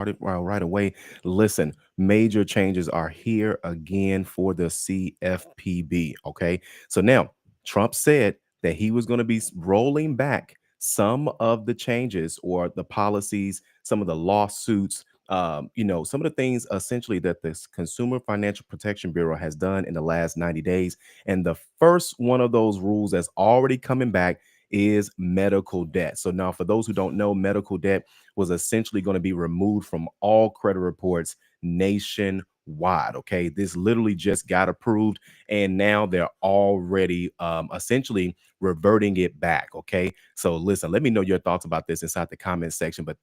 started right away. Listen, major changes are here again for the CFPB. Okay. So now Trump said that he was going to be rolling back some of the changes or the policies, some of the lawsuits, some of the things essentially that this Consumer Financial Protection Bureau has done in the last 90 days. And the first one of those rules that's already coming back is medical debt. So now, for those who don't know, medical debt was essentially going to be removed from all credit reports nationwide. Okay, this literally just got approved, and now they're already essentially reverting it back. Okay, so listen, let me know your thoughts about this inside the comment section. But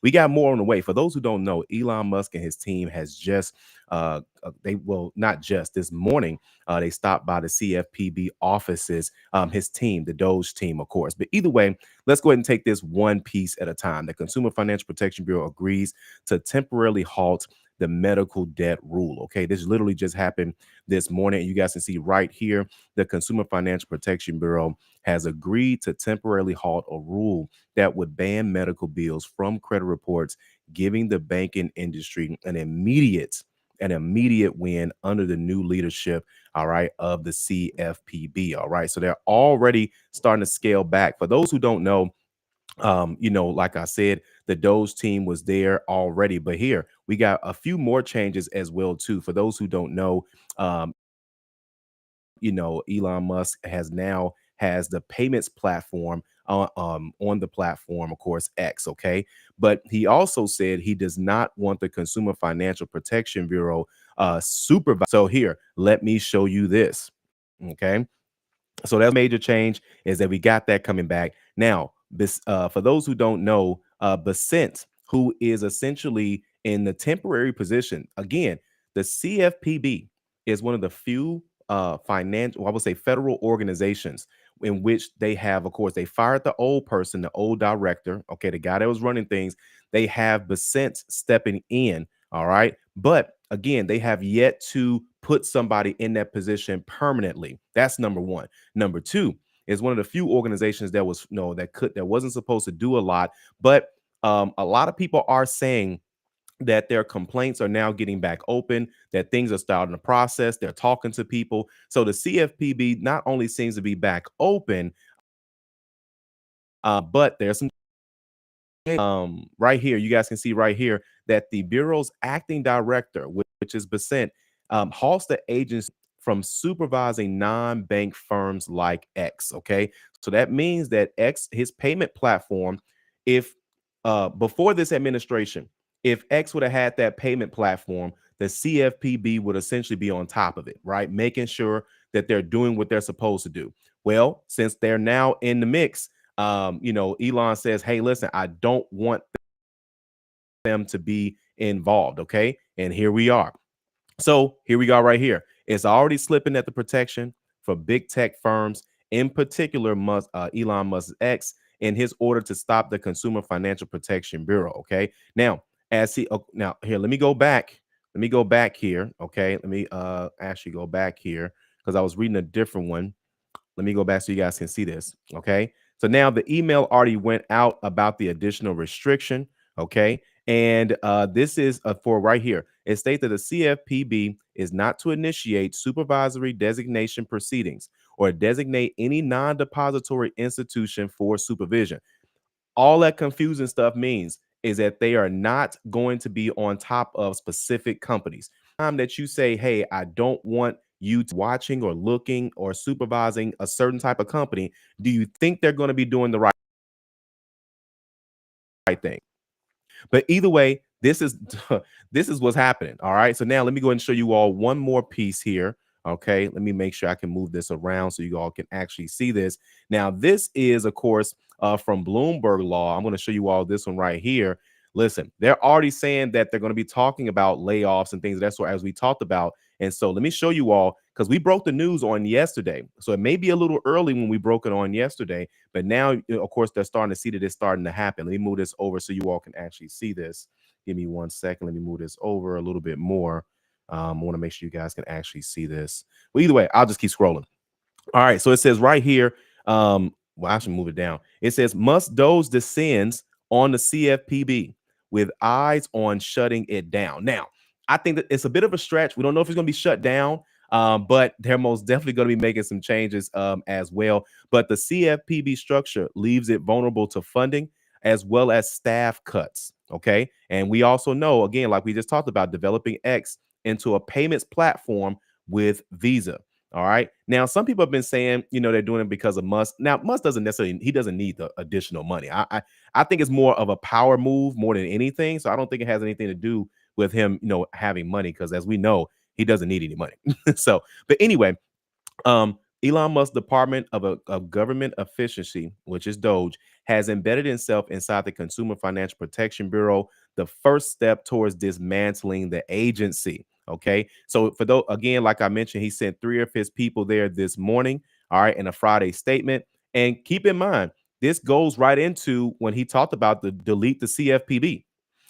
we got more on the way. For those who don't know, Elon Musk and his team has just not just this morning, they stopped by the CFPB offices, his team, the DOGE team, of course. But either way, let's go ahead and take this one piece at a time. The Consumer Financial Protection Bureau agrees to temporarily halt the medical debt rule. Okay, this literally just happened this morning. You guys can see right here, the Consumer Financial Protection Bureau has agreed to temporarily halt a rule that would ban medical bills from credit reports, giving the banking industry an immediate win under the new leadership, all right, of the CFPB. All right. So they're already starting to scale back. For those who don't know, like I said, the Doge team was there already, but here we got a few more changes as well too. For those who don't know, um, Elon Musk has the payments platform on the platform, of course, X. Okay, but he also said he does not want the Consumer Financial Protection Bureau supervise. So here, let me show you this. Okay, so that's a major change is that we got that coming back. Now, this for those who don't know, Basent, who is essentially in the temporary position, again, the CFPB is one of the few financial, I would say federal organizations in which they have, of course, they fired the old person, the old director, okay, the guy that was running things. They have Basent stepping in, all right. But again, they have yet to put somebody in that position permanently. That's number one. Number two is one of the few organizations that was that wasn't supposed to do a lot, but a lot of people are saying that their complaints are now getting back open, that things are starting to process. They're talking to people. So the CFPB not only seems to be back open, but there's some right here. You guys can see right here that the bureau's acting director, which is Basent, halts the agency from supervising non-bank firms like X. Okay, so that means that X, his payment platform, if before this administration, if X would have had that payment platform, the CFPB would essentially be on top of it, right? Making sure that they're doing what they're supposed to do. Well, since they're now in the mix, Elon says, hey, listen, I don't want them to be involved. Okay. And here we are. So here we go right here. It's already slipping at the protection for big tech firms, in particular, Elon Musk's X, in his order to stop the Consumer Financial Protection Bureau. Okay. Now, now here, let me go back. Let me go back here. Okay. Let me actually go back here because I was reading a different one. Let me go back so you guys can see this. Okay. So now the email already went out about the additional restriction. Okay. And this is for right here. It states that the CFPB is not to initiate supervisory designation proceedings or designate any non depository institution for supervision. All that confusing stuff means is that they are not going to be on top of specific companies. Time that you say, hey, I don't want you watching or looking or supervising a certain type of company, do you think they're going to be doing the right thing? But either way, this is this is what's happening. All right. So now let me go ahead and show you all one more piece here. Okay. Let me make sure I can move this around so you all can actually see this. Now, this is, of course, from Bloomberg Law. I'm going to show you all this one right here. Listen, they're already saying that they're going to be talking about layoffs and things of that sort, as we talked about. And so let me show you all, because we broke the news on yesterday. So it may be a little early when we broke it on yesterday, but now, of course, they're starting to see that it's starting to happen. Let me move this over so you all can actually see this. Give me 1 second. Let me move this over a little bit more. I want to make sure you guys can actually see this. Well, either way, I'll just keep scrolling. All right. So it says right here, well, I should move it down. It says, must DOGE descends on the CFPB. with eyes on shutting it down. Now, I think that it's a bit of a stretch. We don't know if it's going to be shut down, but they're most definitely going to be making some changes as well. But the CFPB structure leaves it vulnerable to funding as well as staff cuts. Okay. And we also know, again, like we just talked about, developing X into a payments platform with Visa. All right. Now, some people have been saying, they're doing it because of Musk. Now, Musk doesn't necessarily, he doesn't need the additional money. I think it's more of a power move more than anything. So I don't think it has anything to do with him, having money, because as we know, he doesn't need any money. So, but anyway, Elon Musk's Department of Government Efficiency, which is DOGE, has embedded itself inside the Consumer Financial Protection Bureau, the first step towards dismantling the agency. Okay. So for those, again, like I mentioned, he sent 3 of his people there this morning. All right. In a Friday statement. And keep in mind, this goes right into when he talked about the delete the CFPB.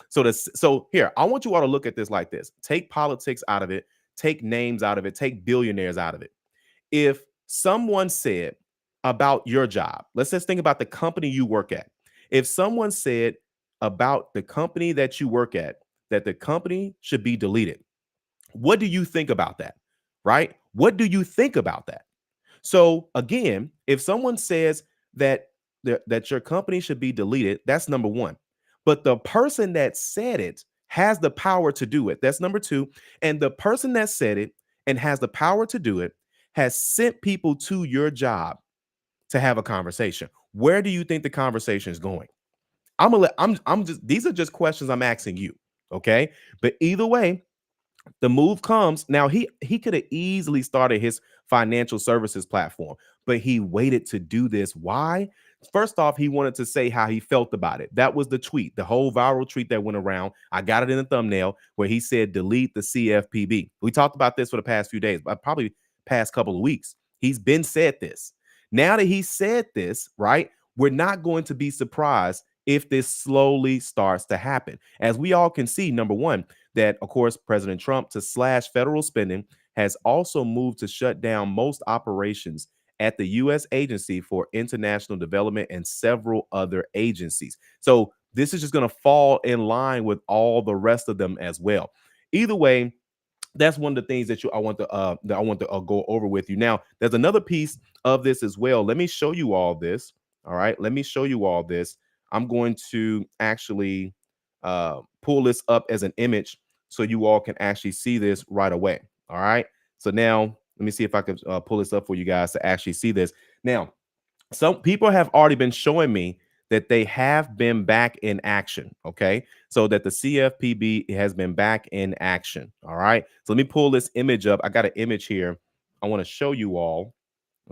So here, I want you all to look at this like this. Take politics out of it, take names out of it, take billionaires out of it. If someone said about your job, let's just think about the company you work at. If someone said about the company that you work at that the company should be deleted, what do you think about that? Right? What do you think about that? So again, if someone says that that your company should be deleted, that's number one. But the person that said it has the power to do it. That's number two. And the person that said it and has the power to do it has sent people to your job to have a conversation. Where do you think the conversation is going? I'm just these are just questions I'm asking you. Okay. But either way, the move comes now. He could have easily started his financial services platform, but he waited to do this. Why? First off, he wanted to say how he felt about it. That was the tweet, the whole viral tweet that went around. I got it in the thumbnail where he said delete the CFPB. We talked about this for the past few days, but probably past couple of weeks. He's been said this. Now that he said this, right, we're not going to be surprised if this slowly starts to happen. As we all can see, number one, that, of course, President Trump, to slash federal spending, has also moved to shut down most operations at the U.S. Agency for International Development and several other agencies. So this is just going to fall in line with all the rest of them as well. Either way, that's one of the things that I want to go over with you. Now, there's another piece of this as well. Let me show you all this. All right, let me show you all this. I'm going to actually pull this up as an image so you all can actually see this right away. All right. So now let me see if I can pull this up for you guys to actually see this. Now, some people have already been showing me that they have been back in action. Okay. So that the CFPB has been back in action. All right. So let me pull this image up. I got an image here I want to show you all.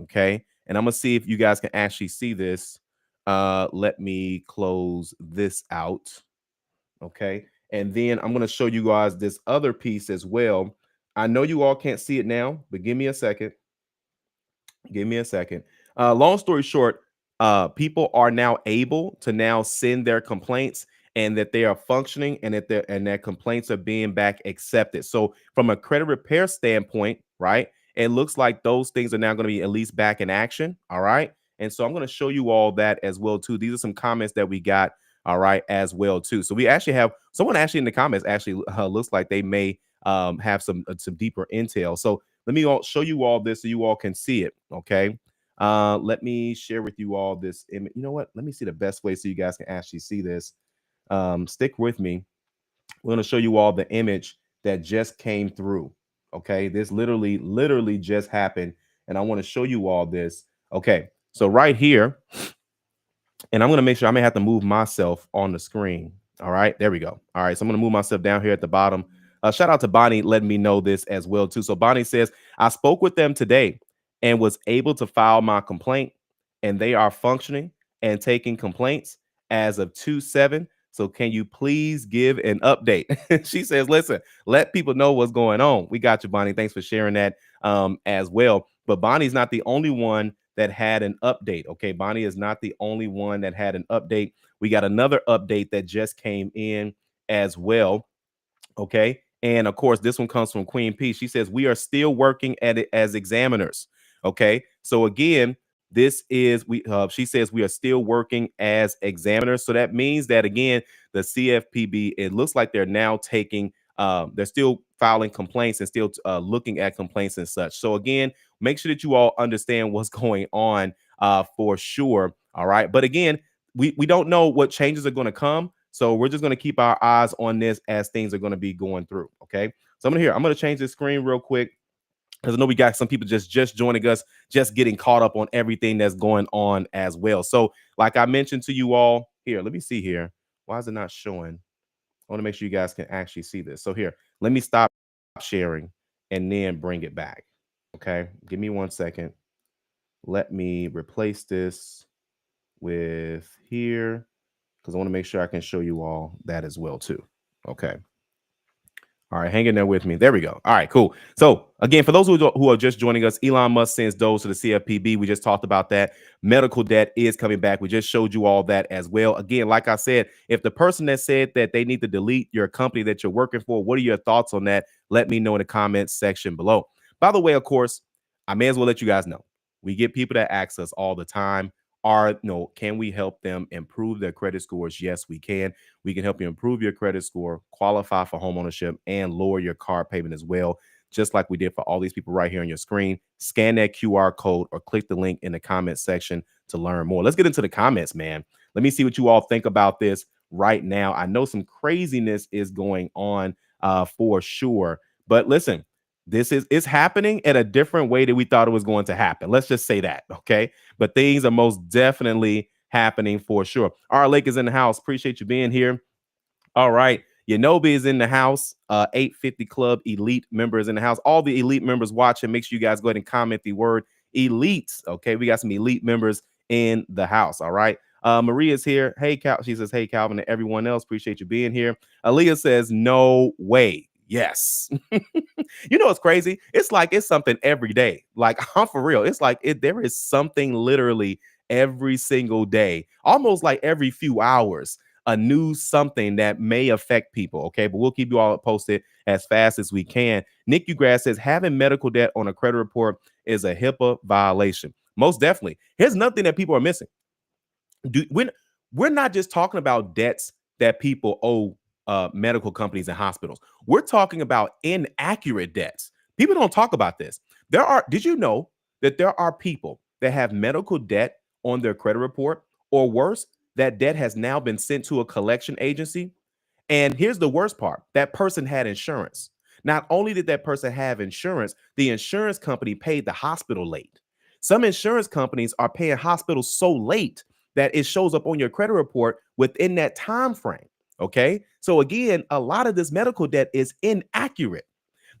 Okay. And I'm going to see if you guys can actually see this. Let me close this out. Okay. And then I'm going to show you guys this other piece as well. I know you all can't see it now, but give me a second. Give me a second. Long story short, people are now able to now send their complaints and that they are functioning and that their complaints are being back accepted. So from a credit repair standpoint, right, it looks like those things are now going to be at least back in action. All right. And so I'm going to show you all that as well, too. These are some comments that we got. All right, as well, too. So we actually have someone actually in the comments actually looks like they may have some deeper intel. So let me show you all this so you all can see it. Okay. Let me share with you all this image. You know what? Let me see the best way so you guys can actually see this. Stick with me. We're going to show you all the image that just came through. Okay. This literally just happened. And I want to show you all this. Okay. So right here, and I'm going to make sure I may have to move myself on the screen. All right, there we go. All right, so I'm going to move myself down here at the bottom. Shout out to Bonnie letting me know this as well, too. So Bonnie says, I spoke with them today and was able to file my complaint, and they are functioning and taking complaints as of 2/7. So can you please give an update? She says, listen, let people know what's going on. We got you, Bonnie. Thanks for sharing that as well. But Bonnie's not the only one that had an update. Okay, Bonnie is not the only one that had an update. We got another update that just came in as well. Okay, and of course, this one comes from Queen P. She says, we are still working at it as examiners. Okay, so again, This is she says we are still working as examiners. So that means that again, the CFPB, it looks like they're now taking they're still filing complaints and still looking at complaints and such. So again, make sure that you all understand what's going on for sure. All right. But again, we don't know what changes are going to come. So we're just going to keep our eyes on this as things are going to be going through. Okay. So I'm going to change the screen real quick because I know we got some people just joining us, just getting caught up on everything that's going on as well. So like I mentioned to you all here, let me see here. Why is it not showing? I want to make sure you guys can actually see this. So here, let me stop sharing and then bring it back. Okay. Give me 1 second. Let me replace this with here because I want to make sure I can show you all that as well too. Okay. All right, hang in there with me. There we go. All right, cool. So again, for those who are just joining us, Elon Musk sends DOGE to the CFPB. We just talked about that. Medical debt is coming back. We just showed you all that as well. Again, like I said, if the person that said that they need to delete your company that you're working for, what are your thoughts on that? Let me know in the comments section below. By the way, of course, I may as well let you guys know. We get people that ask us all the time, can we help them improve their credit scores? Yes, we can. We can help you improve your credit score, qualify for homeownership, and lower your car payment as well, just like we did for all these people right here on your screen. Scan that QR code or click the link in the comment section to learn more. Let's get into the comments, man. Let me see what you all think about this right now. I know some craziness is going on for sure, but listen, it's happening at a different way that we thought it was going to happen. Let's just say that, okay? But things are most definitely happening for sure. Our Lake is in the house. Appreciate you being here. All right. Yanobi is in the house. 850 Club Elite members in the house. All the elite members watching, make sure you guys go ahead and comment the word elites. Okay. We got some elite members in the house. All right. Maria's here. Hey, Cal. She says, hey, Calvin, and everyone else. Appreciate you being here. Aaliyah says, no way. Yes. You know, it's crazy. It's like it's something every day. Like, I'm for real. It's like there is something literally every single day, almost like every few hours, a new something that may affect people. Okay. But we'll keep you all posted as fast as we can. Nick Ugrass says having medical debt on a credit report is a HIPAA violation. Most definitely. Here's nothing that people are missing. We're not just talking about debts that people owe medical companies and hospitals. We're talking about inaccurate debts. People don't talk about this. Did you know that there are people that have medical debt on their credit report, or worse, that debt has now been sent to a collection agency? And here's the worst part. That person had insurance. Not only did that person have insurance, the insurance company paid the hospital late. Some insurance companies are paying hospitals so late that it shows up on your credit report within that time frame. Okay. So again, a lot of this medical debt is inaccurate.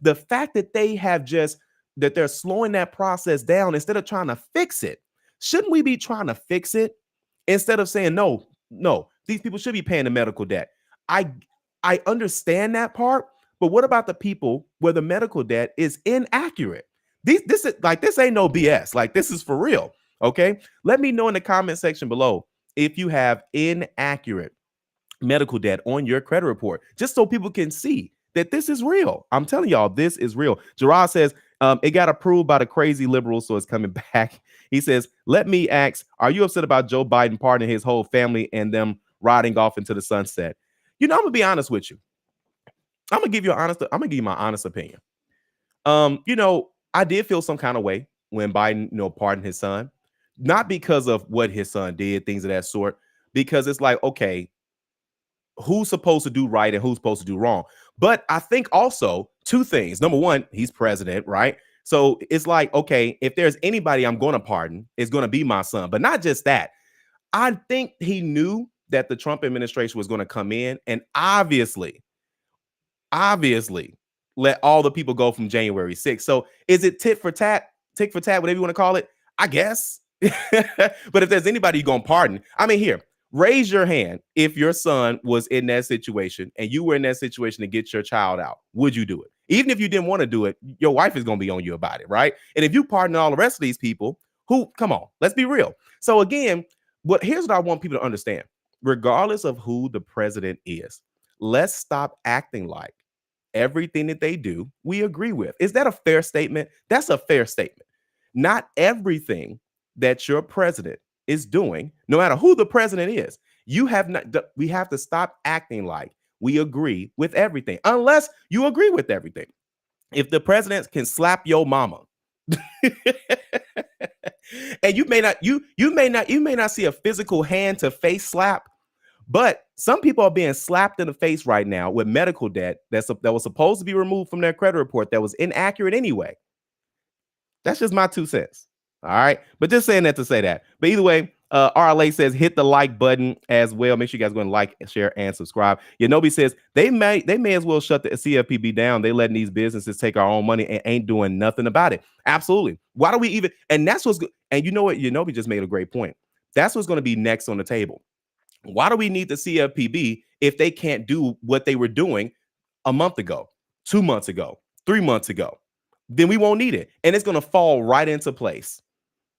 The fact that they're slowing that process down instead of trying to fix it. Shouldn't we be trying to fix it instead of saying no, these people should be paying the medical debt? I I understand that part, but what about the people where the medical debt is inaccurate? This ain't no BS. Like, this is for real. Okay. Let me know in the comment section below if you have inaccurate medical debt on your credit report, just so people can see that this is real. I'm telling y'all, this is real. Gerard says it got approved by the crazy liberals, so it's coming back. He says, let me ask, are you upset about Joe Biden pardoning his whole family and them riding off into the sunset? You know, I'm gonna be honest with you. I'm gonna give you my honest opinion. I did feel some kind of way when Biden, pardoned his son, not because of what his son did, things of that sort, because it's like, okay, who's supposed to do right and who's supposed to do wrong? But I think also two things. Number one, he's president, right? So it's like, okay, if there's anybody I'm going to pardon, it's going to be my son. But not just that. I think he knew that the Trump administration was going to come in and obviously let all the people go from January 6th. So is it tit for tat, whatever you want to call it? I guess. But if there's anybody you're going to pardon, I mean, here, raise your hand if your son was in that situation and you were in that situation to get your child out. Would you do it? Even if you didn't want to do it, your wife is going to be on you about it, right? And if you pardon all the rest of these people, come on, let's be real. So again, here's what I want people to understand. Regardless of who the president is, let's stop acting like everything that they do, we agree with. Is that a fair statement? That's a fair statement. Not everything that your president is doing, no matter who the president is, we have to stop acting like we agree with everything, unless you agree with everything. If the president can slap your mama, and you may not see a physical hand to face slap, but some people are being slapped in the face right now with medical debt that was supposed to be removed from their credit report that was inaccurate anyway. That's just my 2 cents. All right. But just saying that to say that. But either way, RLA says hit the like button as well. Make sure you guys go and like, share, and subscribe. Yanobi says they may as well shut the CFPB down. They letting these businesses take our own money and ain't doing nothing about it. Absolutely. Why do we even? And that's what's good. And you know what? Yanobi just made a great point. That's what's going to be next on the table. Why do we need the CFPB if they can't do what they were doing a month ago, 2 months ago, 3 months ago? Then we won't need it. And it's going to fall right into place.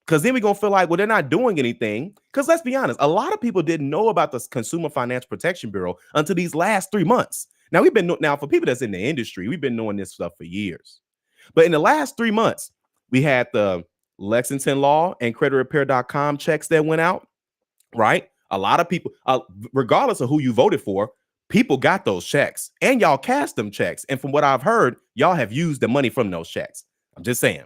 Because then we're going to feel like, well, they're not doing anything. Because let's be honest, a lot of people didn't know about the Consumer Financial Protection Bureau until these last 3 months. Now, for people that's in the industry, we've been knowing this stuff for years. But in the last 3 months, we had the Lexington Law and creditrepair.com checks that went out, right? A lot of people, regardless of who you voted for, people got those checks and y'all cashed them checks. And from what I've heard, y'all have used the money from those checks. I'm just saying.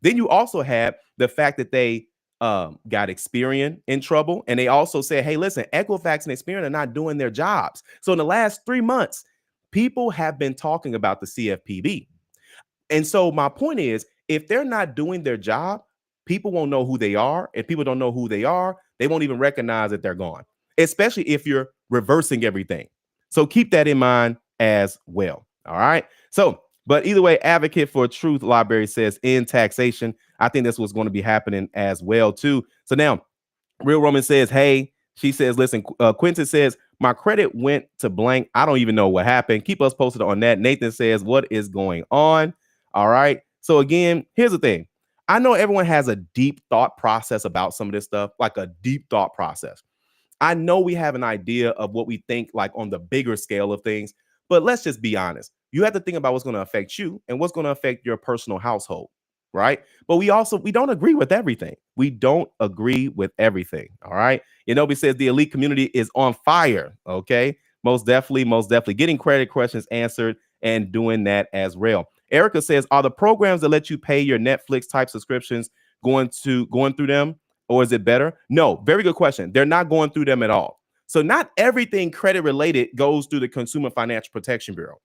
Then you also have the fact that they got Experian in trouble. And they also said, hey, listen, Equifax and Experian are not doing their jobs. So in the last 3 months, people have been talking about the CFPB. And so my point is, if they're not doing their job, people won't know who they are. If people don't know who they are, they won't even recognize that they're gone, especially if you're reversing everything. So keep that in mind as well. All right. So, but either way, Advocate for Truth Library says in taxation. I think that's what's going to be happening as well, too. So now, Real Roman says, hey, she says, listen, Quentin says, my credit went to blank. I don't even know what happened. Keep us posted on that. Nathan says, what is going on? All right. So again, here's the thing. I know everyone has a deep thought process about some of this stuff, like a deep thought process. I know we have an idea of what we think like on the bigger scale of things, but let's just be honest. You have to think about what's going to affect you and what's going to affect your personal household, right? But we don't agree with everything. We don't agree with everything, all right? Yanobi says the elite community is on fire, okay? Most definitely getting credit questions answered and doing that as well. Erica says, are the programs that let you pay your Netflix type subscriptions going through them, or is it better? No, very good question. They're not going through them at all. So not everything credit related goes through the Consumer Financial Protection Bureau.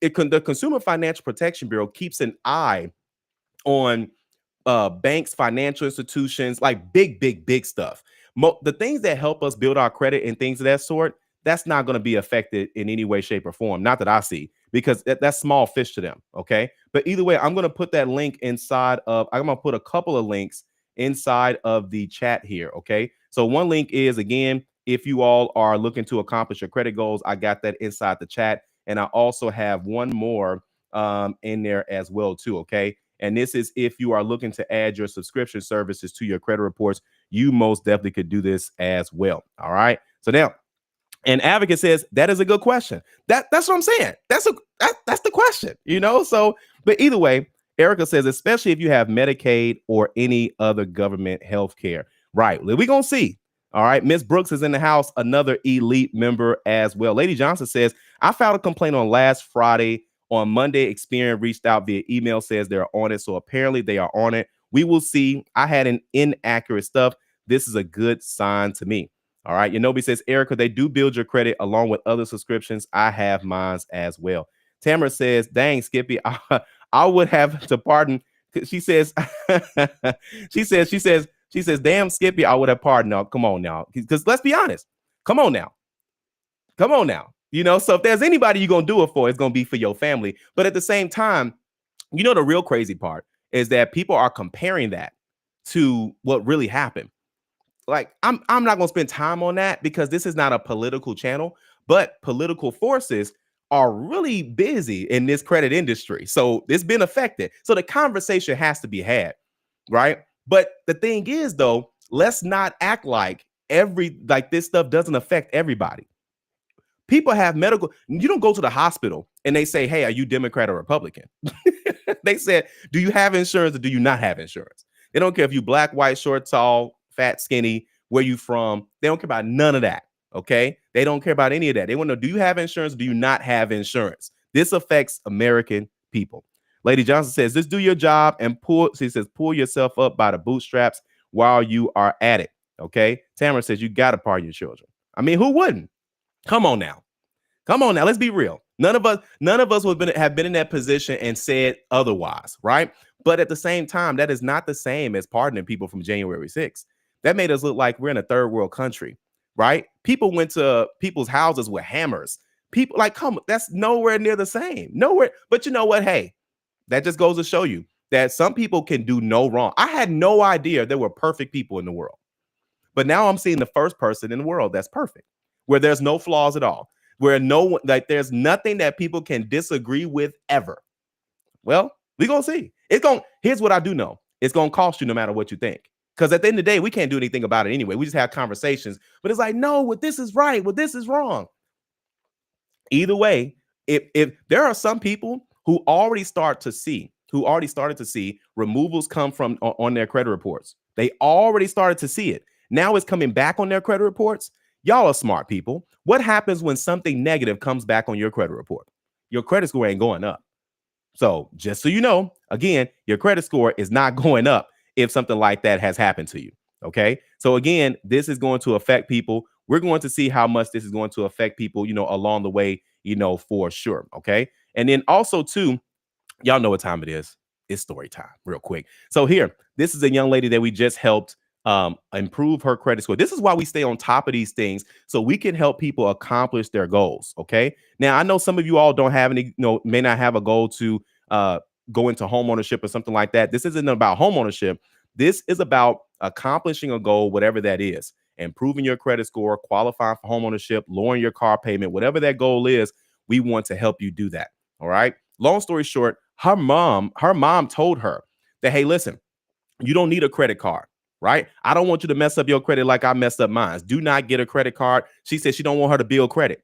The Consumer Financial Protection Bureau keeps an eye on banks, financial institutions, like big stuff. The things that help us build our credit and things of that sort, that's not going to be affected in any way, shape, or form. Not that I see, because that's small fish to them. Okay. But either way, I'm going to put that link inside of, I'm going to put a couple of links inside of the chat here. Okay. So one link is, again, if you all are looking to accomplish your credit goals, I got that inside the chat. And I also have one more in there as well, too. Okay. And this is if you are looking to add your subscription services to your credit reports, you most definitely could do this as well. All right. So now, and Advocate says that is a good question. That's what I'm saying. That's the question, So, but either way, Erica says, especially if you have Medicaid or any other government health care. Right. We're going to see. All right. Miss Brooks is in the house, another elite member as well. Lady Johnson says, I filed a complaint on last Friday. On Monday, Experian reached out via email, says they're on it. So apparently they are on it. We will see. I had an inaccurate stuff. This is a good sign to me. All right. Yanobi says, Erica, they do build your credit along with other subscriptions. I have mine as well. Tamara says, dang, Skippy, I would have to pardon. She says, she says, damn, Skippy, I would have pardoned. Now, come on now. Because let's be honest. Come on now. So if there's anybody you're going to do it for, it's going to be for your family. But at the same time, the real crazy part is that people are comparing that to what really happened. Like, I'm not going to spend time on that because this is not a political channel, but political forces are really busy in this credit industry. So it's been affected. So the conversation has to be had, right? But the thing is, though, let's not act like this stuff doesn't affect everybody. People have medical. You don't go to the hospital and they say, hey, are you Democrat or Republican? They said, do you have insurance or do you not have insurance? They don't care if you black, white, short, tall, fat, skinny, where you from. They don't care about none of that. Okay. They don't care about any of that. They want to know, do you have insurance? Do you not have insurance? This affects American people. Lady Johnson says, just do your job and pull yourself up by the bootstraps while you are at it. Okay. Tamara says, you got to pardon your children. I mean, who wouldn't? Come on now. Come on now, let's be real. None of us have been in that position and said otherwise, right? But at the same time, that is not the same as pardoning people from January 6th. That made us look like we're in a third world country, right? People went to people's houses with hammers. People like, come, that's nowhere near the same. Nowhere. But you know what? Hey, that just goes to show you that some people can do no wrong. I had no idea there were perfect people in the world. But now I'm seeing the first person in the world that's perfect, where there's no flaws at all, where there's nothing that people can disagree with ever. Well, we're gonna see. Here's what I do know. It's gonna cost you no matter what you think. Because at the end of the day, we can't do anything about it anyway. We just have conversations. But it's like, no, well, this is right. Well, this is wrong. Either way, if there are some people who already started to see removals come from on their credit reports. They already started to see it. Now it's coming back on their credit reports. Y'all are smart people. What happens when something negative comes back on your credit report? Your credit score ain't going up. So just so you know, again, your credit score is not going up if something like that has happened to you. Okay. So again, this is going to affect people. We're going to see how much this is going to affect people, along the way, for sure. Okay. And then also too, y'all know what time it is. It's story time real quick. So here, this is a young lady that we just helped improve her credit score. This is why we stay on top of these things, so we can help people accomplish their goals. Okay. Now, I know some of you all don't have any, may not have a goal to go into homeownership or something like that. This isn't about homeownership. This is about accomplishing a goal, whatever that is, improving your credit score, qualifying for homeownership, lowering your car payment, whatever that goal is. We want to help you do that. All right. Long story short, her mom told her that, hey, listen, you don't need a credit card. Right? I don't want you to mess up your credit like I messed up mine. Do not get a credit card. She said she don't want her to build credit.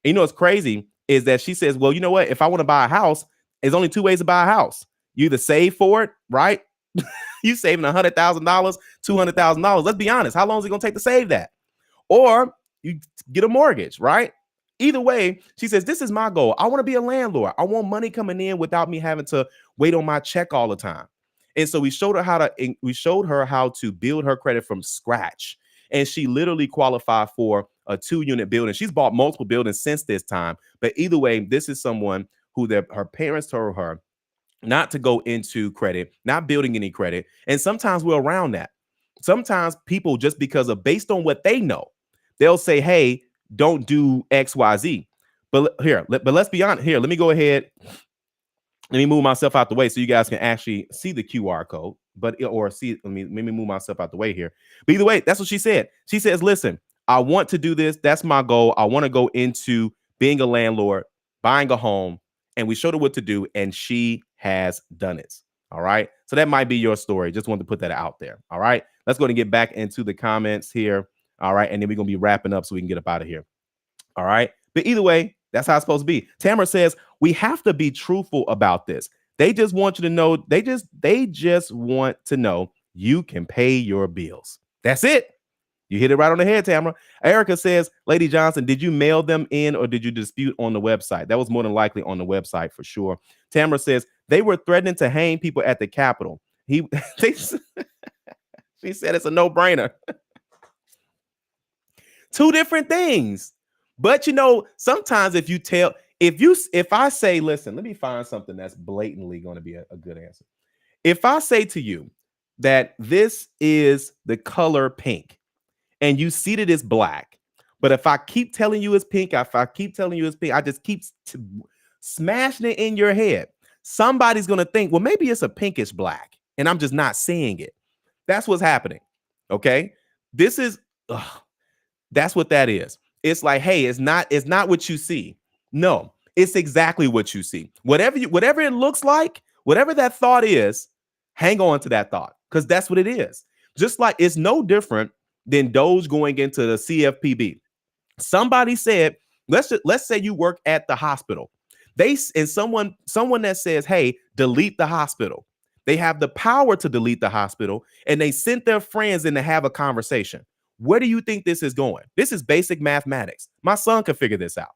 And what's crazy is that she says, well, you know what? If I want to buy a house, there's only two ways to buy a house. You either save for it, right? You saving $100,000, $200,000. Let's be honest. How long is it going to take to save that? Or you get a mortgage, right? Either way, she says, this is my goal. I want to be a landlord. I want money coming in without me having to wait on my check all the time. And so we showed her how to build her credit from scratch. And she literally qualified for a 2-unit building. She's bought multiple buildings since this time. But either way, this is someone who her parents told her not to go into credit, not building any credit. And sometimes we're around that. Sometimes people, just based on what they know, they'll say, hey, don't do X, Y, Z. But let's be honest here. Let me go ahead. Let me move myself out the way so you guys can actually see the QR code. Let me move myself out the way here. But either way, that's what she said. She says, listen, I want to do this. That's my goal. I want to go into being a landlord, buying a home. And we showed her what to do. And she has done it. All right. So that might be your story. Just wanted to put that out there. All right. Let's go and get back into the comments here. All right. And then we're going to be wrapping up so we can get up out of here. All right. But either way, that's how it's supposed to be. Tamara says, we have to be truthful about this. They just want you to know, they just want to know you can pay your bills. That's it. You hit it right on the head, Tamara. Erica says, Lady Johnson, did you mail them in or did you dispute on the website? That was more than likely on the website for sure. Tamara says, they were threatening to hang people at the Capitol. She said it's a no-brainer. Two different things. But sometimes if I say, listen, let me find something that's blatantly going to be a good answer. If I say to you that this is the color pink and you see that it's black, but if I keep telling you it's pink, I just keep smashing it in your head. Somebody's going to think, well, maybe it's a pinkish black and I'm just not seeing it. That's what's happening. Okay. That's what that is. It's like, hey, it's not what you see. No, it's exactly what you see. Whatever it looks like, whatever that thought is, hang on to that thought because that's what it is. Just like it's no different than DOGE going into the CFPB. Somebody said, let's say you work at the hospital. Someone that says, hey, delete the hospital. They have the power to delete the hospital, and they sent their friends in to have a conversation. Where do you think this is going? This is basic mathematics. My son could figure this out.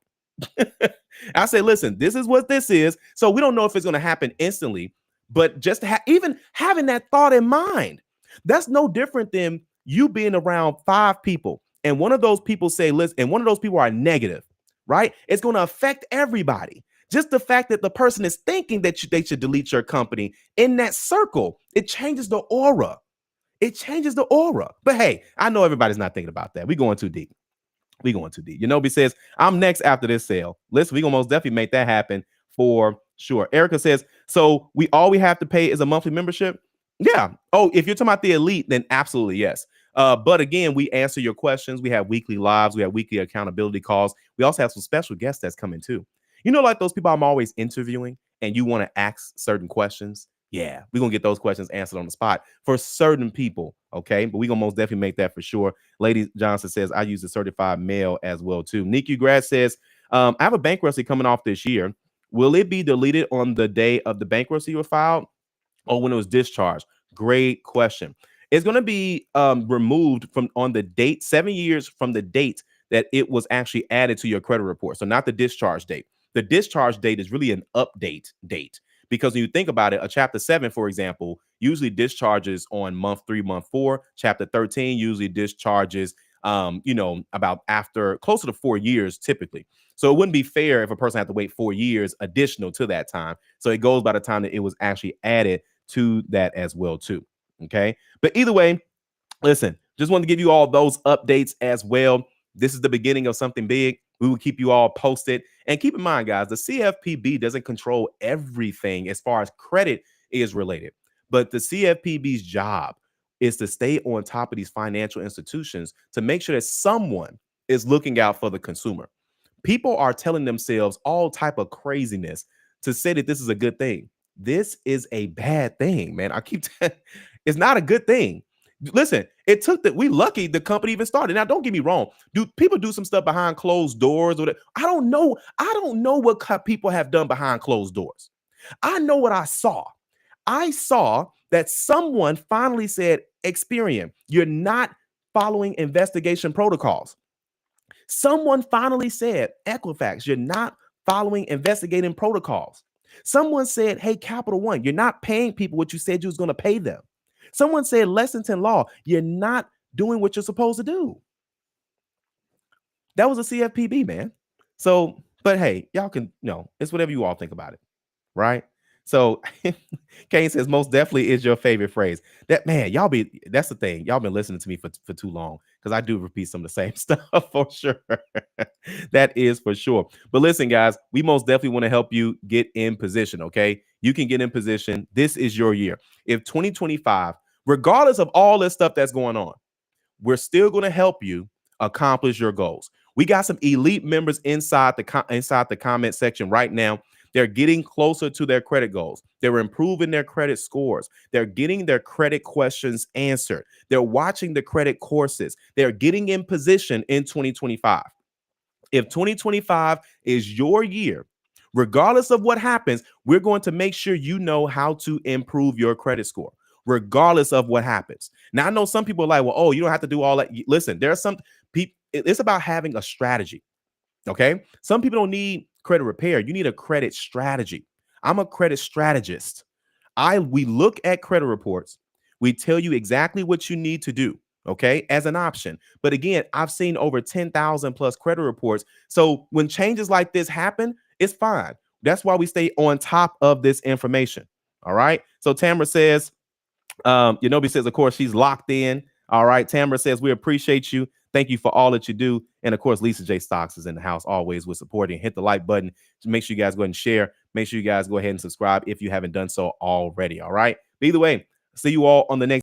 I say, listen, this is what this is. So we don't know if it's going to happen instantly, but just even having that thought in mind, that's no different than you being around 5 people and one of those people say, listen, and one of those people are negative, right? It's going to affect everybody. Just the fact that the person is thinking that they should delete your company in that circle, it changes the aura. It changes the aura. But hey, I know everybody's not thinking about that. We're going too deep. We going too deep. Yanobi says, I'm next after this sale. Listen, we gonna most definitely make that happen for sure. Erica says, so all we have to pay is a monthly membership? Yeah. Oh, if you're talking about the elite, then absolutely yes. But again, we answer your questions. We have weekly lives. We have weekly accountability calls. We also have some special guests that's coming too. You know, like those people I'm always interviewing and you want to ask certain questions. Yeah, we're going to get those questions answered on the spot for certain people. Okay. But we're going to most definitely make that for sure. Lady Johnson says, I use a certified mail as well too. Nikki Grad says, I have a bankruptcy coming off this year. Will it be deleted on the day of the bankruptcy was filed or when it was discharged? Great question. It's going to be removed from on the date, 7 years from the date that it was actually added to your credit report. So not the discharge date. The discharge date is really an update date. Because when you think about it, a chapter 7, for example, usually discharges on month 3, month 4. Chapter 13 usually discharges, about after closer to 4 years typically. So it wouldn't be fair if a person had to wait 4 years additional to that time. So it goes by the time that it was actually added to that as well too. Okay. But either way, listen, just wanted to give you all those updates as well. This is the beginning of something big. We will keep you all posted. And keep in mind, guys, the CFPB doesn't control everything as far as credit is related. But the CFPB's job is to stay on top of these financial institutions to make sure that someone is looking out for the consumer. People are telling themselves all type of craziness to say that this is a good thing. This is a bad thing, man. I keep it's not a good thing. Listen, it took that we lucky the company even started. Now, don't get me wrong. Do people do some stuff behind closed doors? Or I don't know. I don't know what people have done behind closed doors. I know what I saw. I saw that someone finally said, Experian, you're not following investigation protocols. Someone finally said, Equifax, you're not following investigating protocols. Someone said, hey, Capital One, you're not paying people what you said you was going to pay them. Someone said, Lexington Law, you're not doing what you're supposed to do. That was a CFPB, man. So, but hey, y'all can, it's whatever you all think about it, right? So Kane says, most definitely is your favorite phrase. That, man, that's the thing. Y'all been listening to me for too long because I do repeat some of the same stuff for sure. That is for sure. But listen, guys, we most definitely want to help you get in position, okay? You can get in position. This is your year. If 2025, regardless of all this stuff that's going on, we're still going to help you accomplish your goals. We got some elite members inside the comment section right now. They're getting closer to their credit goals. They're improving their credit scores. They're getting their credit questions answered. They're watching the credit courses. They're getting in position in 2025. If 2025 is your year, regardless of what happens, we're going to make sure you know how to improve your credit score, regardless of what happens. Now, I know some people are like, well, oh, you don't have to do all that. Listen, there are some people, it's about having a strategy. Okay. Some people don't need credit repair. You need a credit strategy. I'm a credit strategist. We look at credit reports. We tell you exactly what you need to do. Okay, as an option. But again, I've seen over 10,000 plus credit reports. So when changes like this happen, it's fine. That's why we stay on top of this information. All right. So Tamara says, Yanobi says, of course, she's locked in. All right. Tamara says, we appreciate you. Thank you for all that you do. And of course, Lisa J. Stocks is in the house always with supporting. Hit the like button. Just make sure you guys go ahead and share. Make sure you guys go ahead and subscribe if you haven't done so already. All right. But either way, see you all on the next.